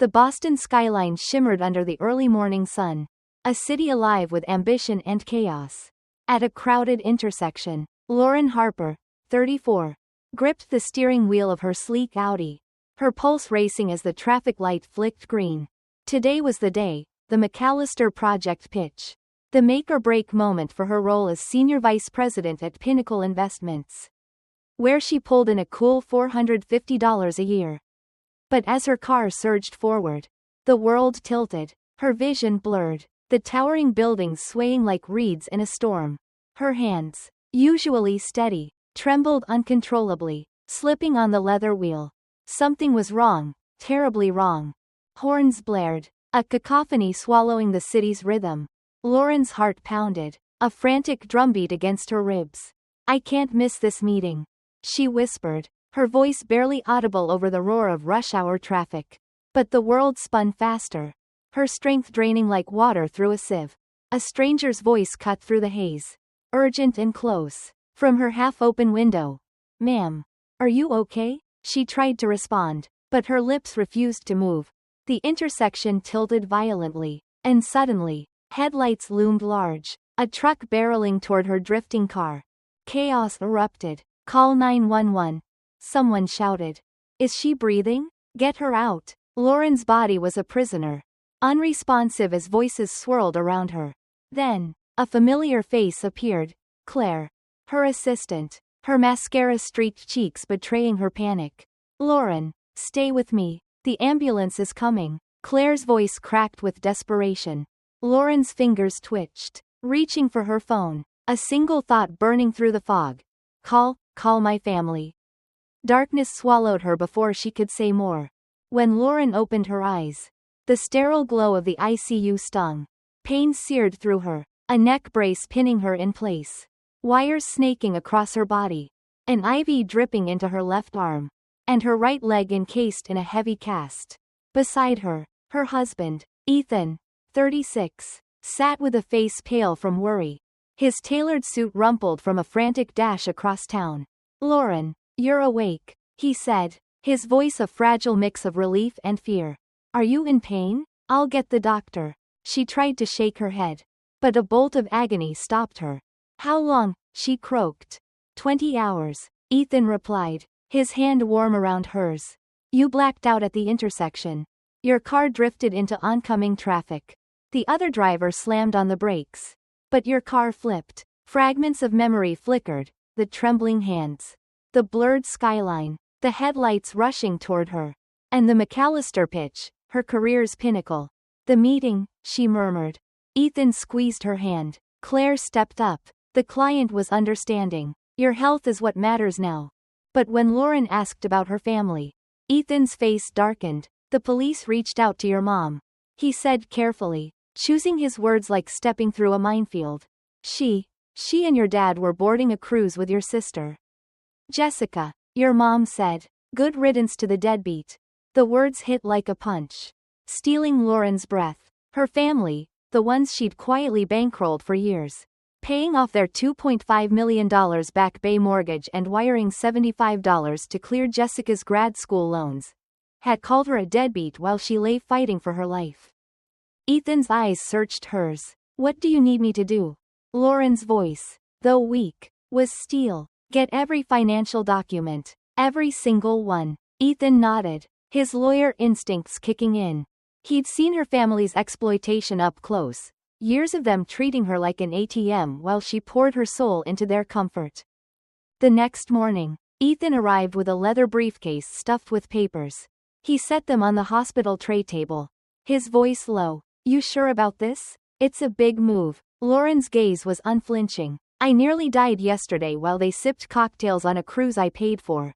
The Boston skyline shimmered under the early morning sun. A city alive with ambition and chaos. At a crowded intersection, Lauren Harper, 34, gripped the steering wheel of her sleek Audi, her pulse racing as the traffic light flicked green. Today was the day, the McAllister Project pitch. The make-or-break moment for her role as Senior Vice President at Pinnacle Investments, where she pulled in a cool $450 a year. But as her car surged forward, the world tilted, her vision blurred, the towering buildings swaying like reeds in a storm. Her hands, usually steady, trembled uncontrollably, slipping on the leather wheel. Something was wrong, terribly wrong. Horns blared, a cacophony swallowing the city's rhythm. Lauren's heart pounded, a frantic drumbeat against her ribs. "I can't miss this meeting," she whispered, her voice barely audible over the roar of rush-hour traffic. But the world spun faster, her strength draining like water through a sieve. A stranger's voice cut through the haze, urgent and close, from her half-open window. "Ma'am, are you okay?" She tried to respond, but her lips refused to move. The intersection tilted violently, and suddenly, headlights loomed large, a truck barreling toward her drifting car. Chaos erupted. "Call 911. Someone shouted. "Is she breathing? Get her out." Lauren's body was a prisoner, unresponsive as voices swirled around her. Then, a familiar face appeared, Claire, her assistant, her mascara-streaked cheeks betraying her panic. "Lauren, stay with me. The ambulance is coming." Claire's voice cracked with desperation. Lauren's fingers twitched, reaching for her phone, a single thought burning through the fog. Call my family." Darkness swallowed her before she could say more. When Lauren opened her eyes, the sterile glow of the ICU stung. Pain seared through her, a neck brace pinning her in place, wires snaking across her body, an IV dripping into her left arm, and her right leg encased in a heavy cast. Beside her, her husband, Ethan, 36, sat with a face pale from worry, his tailored suit rumpled from a frantic dash across town. "Lauren, you're awake," he said, his voice a fragile mix of relief and fear. "Are you in pain? I'll get the doctor." She tried to shake her head, but a bolt of agony stopped her. "How long?" she croaked. 20 hours, Ethan replied, his hand warm around hers. "You blacked out at the intersection. Your car drifted into oncoming traffic. The other driver slammed on the brakes. But your car flipped." Fragments of memory flickered, the trembling hands, the blurred skyline, the headlights rushing toward her, and the McAllister pitch, her career's pinnacle. "The meeting," she murmured. Ethan squeezed her hand. Claire stepped up. The client was understanding. "Your health is what matters now." But when Lauren asked about her family, Ethan's face darkened. "The police reached out to your mom," he said carefully, choosing his words like stepping through a minefield. She and your dad were boarding a cruise with your sister. Jessica, your mom said. Good riddance to the deadbeat." The words hit like a punch, stealing Lauren's breath. Her family, the ones she'd quietly bankrolled for years, paying off their $2.5 million Back Bay mortgage and wiring $75 to clear Jessica's grad school loans, had called her a deadbeat while she lay fighting for her life. Ethan's eyes searched hers. "What do you need me to do?" Lauren's voice, though weak, was steel. "Get every financial document. Every single one." Ethan nodded, his lawyer instincts kicking in. He'd seen her family's exploitation up close, years of them treating her like an ATM while she poured her soul into their comfort. The next morning, Ethan arrived with a leather briefcase stuffed with papers. He set them on the hospital tray table, his voice low. "You sure about this? It's a big move." Lauren's gaze was unflinching. "I nearly died yesterday while they sipped cocktails on a cruise I paid for.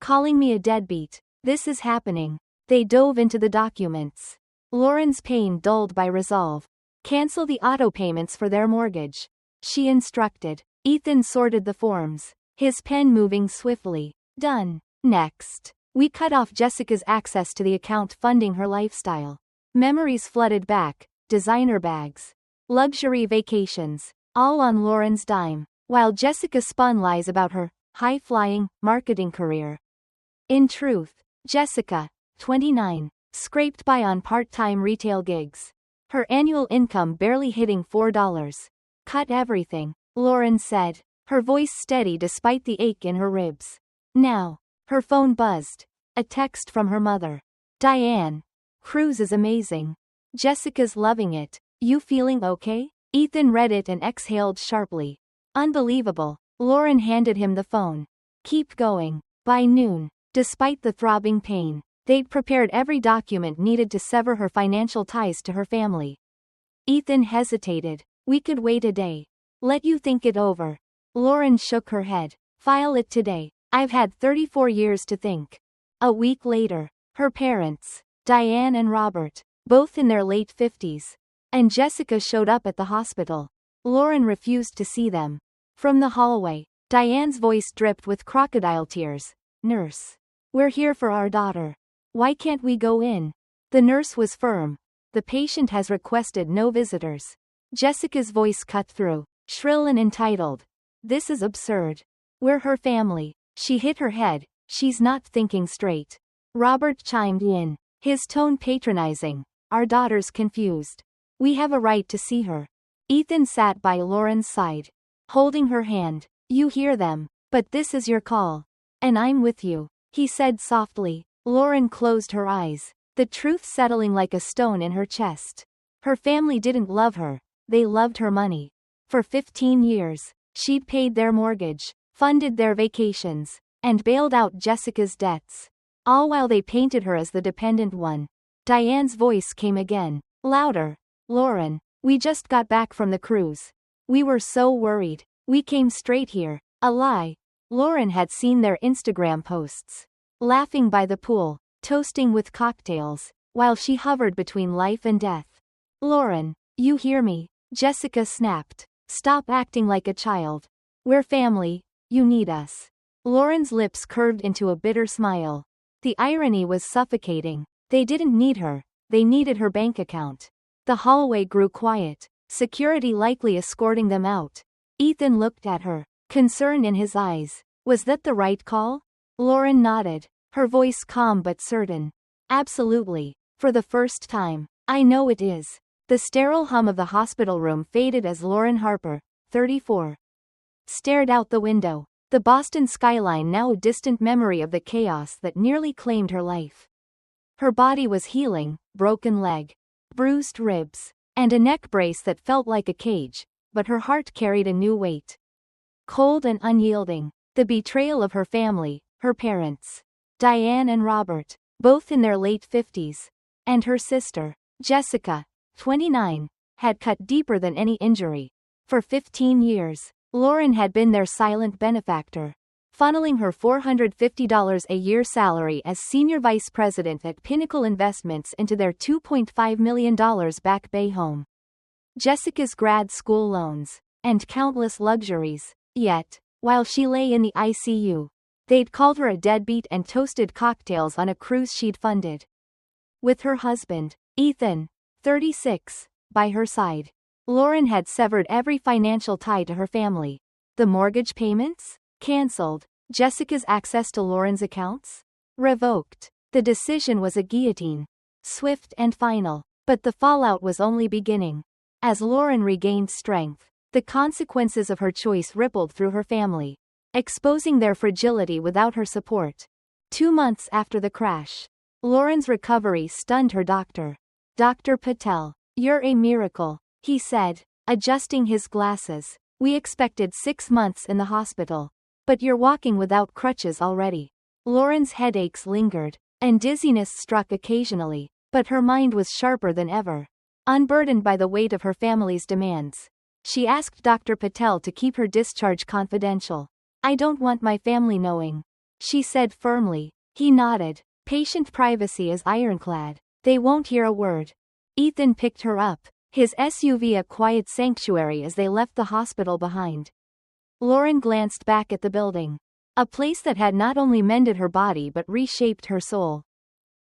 Calling me a deadbeat. This is happening." They dove into the documents. Lauren's pain dulled by resolve. "Cancel the auto payments for their mortgage," she instructed. Ethan sorted the forms, his pen moving swiftly. "Done. Next. We cut off Jessica's access to the account funding her lifestyle." Memories flooded back, designer bags, luxury vacations, all on Lauren's dime, while Jessica spun lies about her high-flying marketing career. In truth, Jessica, 29, scraped by on part-time retail gigs. Her annual income barely hitting $4. Cut everything, Lauren said, her voice steady despite the ache in her ribs. Now, her phone buzzed. A text from her mother. Diane. Cruise is amazing. Jessica's loving it. You feeling okay? Ethan read it and exhaled sharply. Unbelievable. Lauren handed him the phone. Keep going. By noon, despite the throbbing pain, they'd prepared every document needed to sever her financial ties to her family. Ethan hesitated. We could wait a day. Let you think it over. Lauren shook her head. File it today. I've had 34 years to think. A week later, her parents, Diane and Robert, both in their late 50s, and Jessica showed up at the hospital. Lauren refused to see them. From the hallway, Diane's voice dripped with crocodile tears. Nurse. We're here for our daughter. Why can't we go in? The nurse was firm. The patient has requested no visitors. Jessica's voice cut through, shrill and entitled. This is absurd. We're her family. She hit her head. She's not thinking straight. Robert chimed in, his tone patronizing. Our daughter's confused. We have a right to see her. Ethan sat by Lauren's side, holding her hand. You hear them, but this is your call. And I'm with you, he said softly. Lauren closed her eyes, the truth settling like a stone in her chest. Her family didn't love her, they loved her money. For 15 years, she'd paid their mortgage, funded their vacations, and bailed out Jessica's debts. All while they painted her as the dependent one. Diane's voice came again, louder. Lauren, we just got back from the cruise. We were so worried. We came straight here. A lie. Lauren had seen their Instagram posts. Laughing by the pool, toasting with cocktails, while she hovered between life and death. Lauren, you hear me? Jessica snapped. Stop acting like a child. We're family. You need us. Lauren's lips curved into a bitter smile. The irony was suffocating. They didn't need her, they needed her bank account. The hallway grew quiet, security likely escorting them out. Ethan looked at her, concern in his eyes. Was that the right call? Lauren nodded, her voice calm but certain. Absolutely. For the first time. I know it is. The sterile hum of the hospital room faded as Lauren Harper, 34, stared out the window. The Boston skyline now a distant memory of the chaos that nearly claimed her life. Her body was healing, broken leg, bruised ribs, and a neck brace that felt like a cage, but her heart carried a new weight. Cold and unyielding, the betrayal of her family, her parents, Diane and Robert, both in their late 50s, and her sister, Jessica, 29, had cut deeper than any injury. For 15 years, Lauren had been their silent benefactor, funneling her $450 a year salary as senior vice president at Pinnacle Investments into their $2.5 million Back Bay home. Jessica's grad school loans, and countless luxuries. Yet, while she lay in the ICU, they'd called her a deadbeat and toasted cocktails on a cruise she'd funded. With her husband, Ethan, 36, by her side, Lauren had severed every financial tie to her family. The mortgage payments? Cancelled. Jessica's access to Lauren's accounts? Revoked. The decision was a guillotine. Swift and final. But the fallout was only beginning. As Lauren regained strength, the consequences of her choice rippled through her family, exposing their fragility without her support. 2 months after the crash, Lauren's recovery stunned her doctor. Dr. Patel, you're a miracle, he said, adjusting his glasses. We expected 6 months in the hospital. But you're walking without crutches already. Lauren's headaches lingered, and dizziness struck occasionally, but her mind was sharper than ever. Unburdened by the weight of her family's demands, she asked Dr. Patel to keep her discharge confidential. I don't want my family knowing, she said firmly. He nodded. Patient privacy is ironclad. They won't hear a word. Ethan picked her up, his SUV a quiet sanctuary as they left the hospital behind. Lauren glanced back at the building. A place that had not only mended her body but reshaped her soul.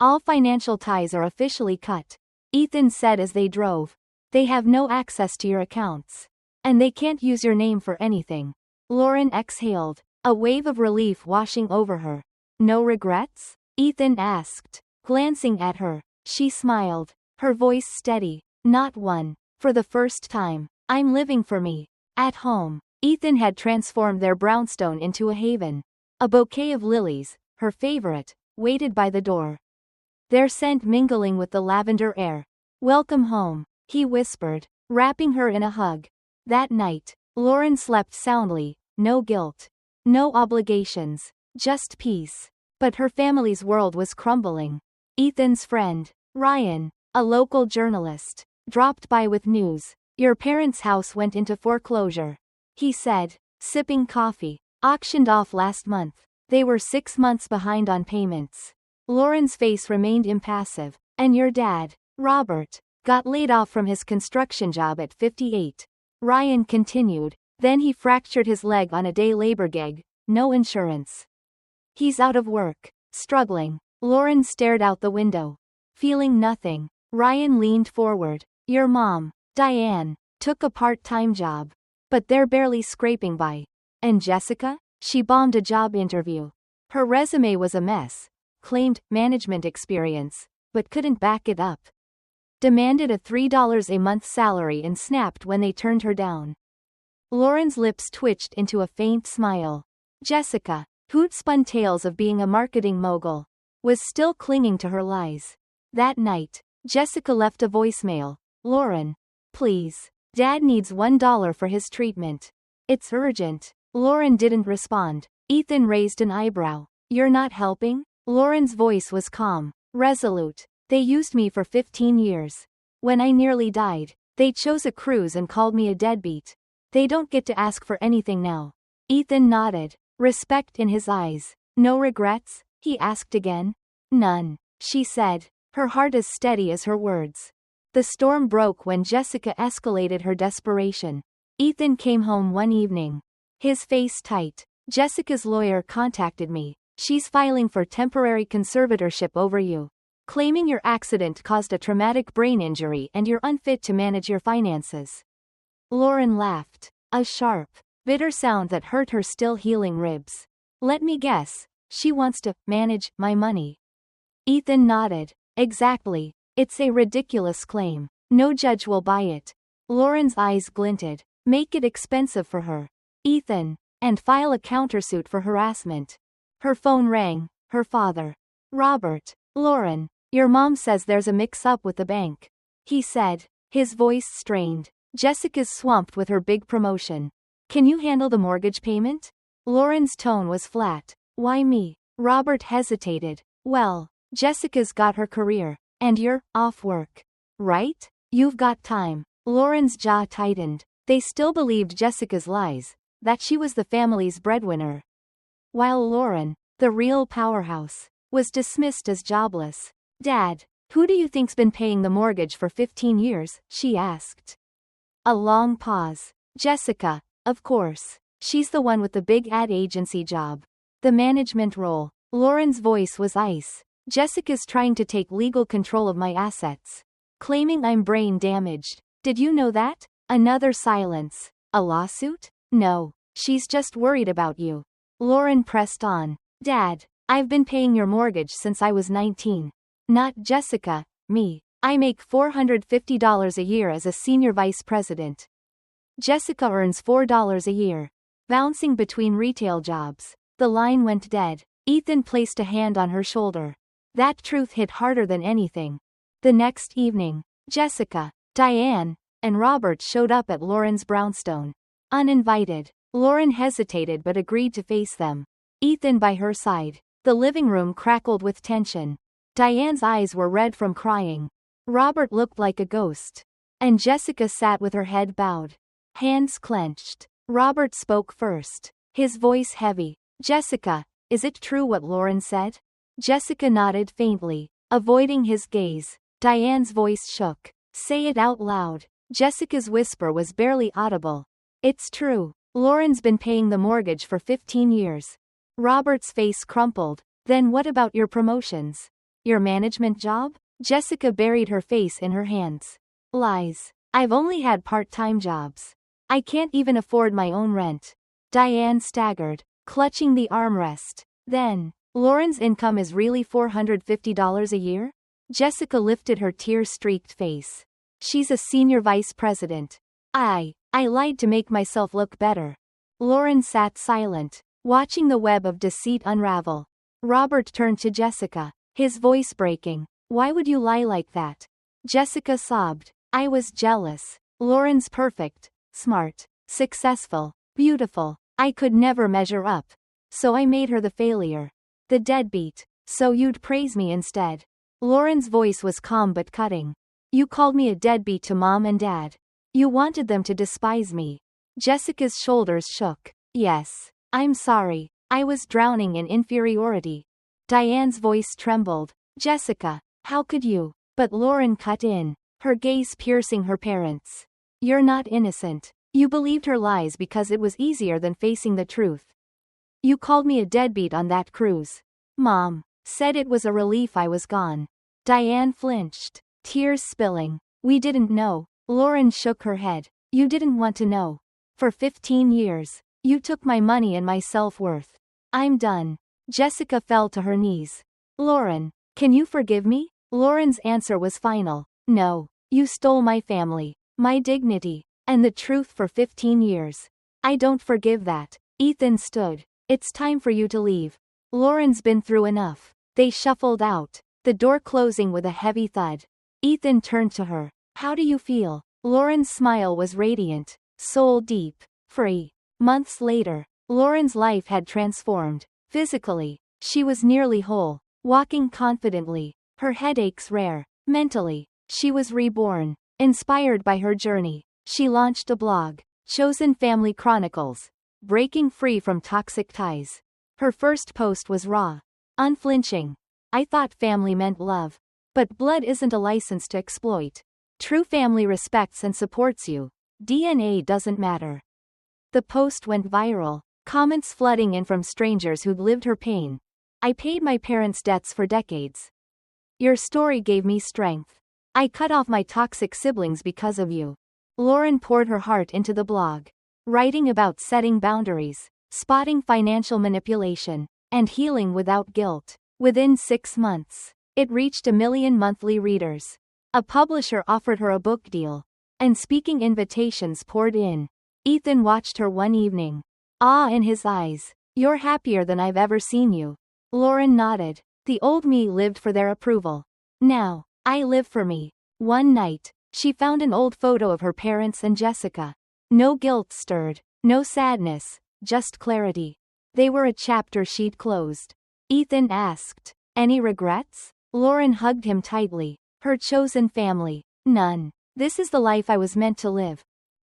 All financial ties are officially cut, Ethan said as they drove. They have no access to your accounts. And they can't use your name for anything. Lauren exhaled, a wave of relief washing over her. No regrets? Ethan asked. Glancing at her, she smiled, her voice steady. Not one. For the first time, I'm living for me. At home, Ethan had transformed their brownstone into a haven. A bouquet of lilies, her favorite, waited by the door, their scent mingling with the lavender air. Welcome home, he whispered, wrapping her in a hug. That night, Lauren slept soundly, no guilt, no obligations, just peace. But her family's world was crumbling. Ethan's friend, Ryan, a local journalist, dropped by with news. Your parents' house went into foreclosure, he said, sipping coffee. Auctioned off last month. They were 6 months behind on payments. Lauren's face remained impassive. And your dad, Robert, got laid off from his construction job at 58. Ryan continued. Then he fractured his leg on a day labor gig. No insurance. He's out of work. Struggling. Lauren stared out the window. Feeling nothing. Ryan leaned forward. Your mom, Diane, took a part-time job. But they're barely scraping by. And Jessica? She bombed a job interview. Her resume was a mess. Claimed management experience, but couldn't back it up. Demanded a $3 a month salary and snapped when they turned her down. Lauren's lips twitched into a faint smile. Jessica, who'd spun tales of being a marketing mogul, was still clinging to her lies. That night, Jessica left a voicemail. Lauren, please. Dad needs $1 for his treatment. It's urgent. Lauren didn't respond. Ethan raised an eyebrow. You're not helping? Lauren's voice was calm, resolute. They used me for 15 years. When I nearly died, they chose a cruise and called me a deadbeat. They don't get to ask for anything now. Ethan nodded, respect in his eyes. No regrets? He asked again. None, she said, her heart as steady as her words. The storm broke when Jessica escalated her desperation. Ethan came home one evening, his face tight. Jessica's lawyer contacted me. She's filing for temporary conservatorship over you, claiming your accident caused a traumatic brain injury and you're unfit to manage your finances. Lauren laughed, a sharp, bitter sound that hurt her still healing ribs. Let me guess, she wants to manage my money. Ethan nodded. Exactly. It's a ridiculous claim. No judge will buy it. Lauren's eyes glinted. Make it expensive for her, Ethan, and file a countersuit for harassment. Her phone rang. Her father. Robert. Lauren, your mom says there's a mix-up with the bank, he said, his voice strained. Jessica's swamped with her big promotion. Can you handle the mortgage payment? Lauren's tone was flat. Why me? Robert hesitated. Well, Jessica's got her career, and you're off work, right? You've got time. Lauren's jaw tightened. They still believed Jessica's lies, that she was the family's breadwinner, while Lauren, the real powerhouse, was dismissed as jobless. Dad, who do you think's been paying the mortgage for 15 years? She asked. A long pause. Jessica, of course. She's the one with the big ad agency job. The management role. Lauren's voice was ice. Jessica's trying to take legal control of my assets, claiming I'm brain damaged. Did you know that? Another silence. A lawsuit? No. She's just worried about you. Lauren pressed on. Dad, I've been paying your mortgage since I was 19. Not Jessica, me. I make $450 a year as a senior vice president. Jessica earns $4 a year. Bouncing between retail jobs. The line went dead. Ethan placed a hand on her shoulder. That truth hit harder than anything. The next evening, Jessica, Diane, and Robert showed up at Lauren's brownstone. Uninvited. Lauren hesitated but agreed to face them. Ethan by her side. The living room crackled with tension. Diane's eyes were red from crying. Robert looked like a ghost. And Jessica sat with her head bowed, hands clenched. Robert spoke first, his voice heavy. Jessica, is it true what Lauren said? Jessica nodded faintly, avoiding his gaze. Diane's voice shook. Say it out loud. Jessica's whisper was barely audible. It's true. Lauren's been paying the mortgage for 15 years. Robert's face crumpled. Then what about your promotions? Your management job? Jessica buried her face in her hands. Lies. I've only had part-time jobs. I can't even afford my own rent. Diane staggered, clutching the armrest. Then, Lauren's income is really $450 a year? Jessica lifted her tear-streaked face. She's a senior vice president. I lied to make myself look better. Lauren sat silent, watching the web of deceit unravel. Robert turned to Jessica, his voice breaking. Why would you lie like that? Jessica sobbed. I was jealous. Lauren's perfect, smart, successful, beautiful. I could never measure up. So I made her the failure. The deadbeat. So you'd praise me instead. Lauren's voice was calm but cutting. You called me a deadbeat to Mom and Dad. You wanted them to despise me. Jessica's shoulders shook. Yes. I'm sorry. I was drowning in inferiority. Diane's voice trembled. Jessica, how could you? But Lauren cut in, her gaze piercing her parents. You're not innocent. You believed her lies because it was easier than facing the truth. You called me a deadbeat on that cruise. Mom said it was a relief I was gone. Diane flinched, tears spilling. We didn't know. Lauren shook her head. You didn't want to know. For 15 years, you took my money and my self-worth. I'm done. Jessica fell to her knees. Lauren, can you forgive me? Lauren's answer was final. No. You stole my family, my dignity, and the truth for 15 years. I don't forgive that. Ethan stood. It's time for you to leave. Lauren's been through enough. They shuffled out, the door closing with a heavy thud. Ethan turned to her. How do you feel? Lauren's smile was radiant, soul deep, free. Months later, Lauren's life had transformed. Physically, she was nearly whole, walking confidently, her headaches rare. Mentally, she was reborn. Inspired by her journey, she launched a blog, Chosen Family Chronicles, breaking free from toxic ties. Her first post was raw, unflinching. I thought family meant love. But blood isn't a license to exploit. True family respects and supports you. DNA doesn't matter. The post went viral, comments flooding in from strangers who'd lived her pain. I paid my parents' debts for decades. Your story gave me strength. I cut off my toxic siblings because of you. Lauren poured her heart into the blog, writing about setting boundaries, spotting financial manipulation, and healing without guilt. Within 6 months, it reached 1 million monthly readers. A publisher offered her a book deal, and speaking invitations poured in. Ethan watched her one evening, awe in his eyes. You're happier than I've ever seen you. Lauren nodded. The old me lived for their approval. Now, I live for me. One night, she found an old photo of her parents and Jessica. No guilt stirred, no sadness, just clarity. They were a chapter she'd closed. Ethan asked, any regrets? Lauren hugged him tightly. Her chosen family. None. This is the life I was meant to live.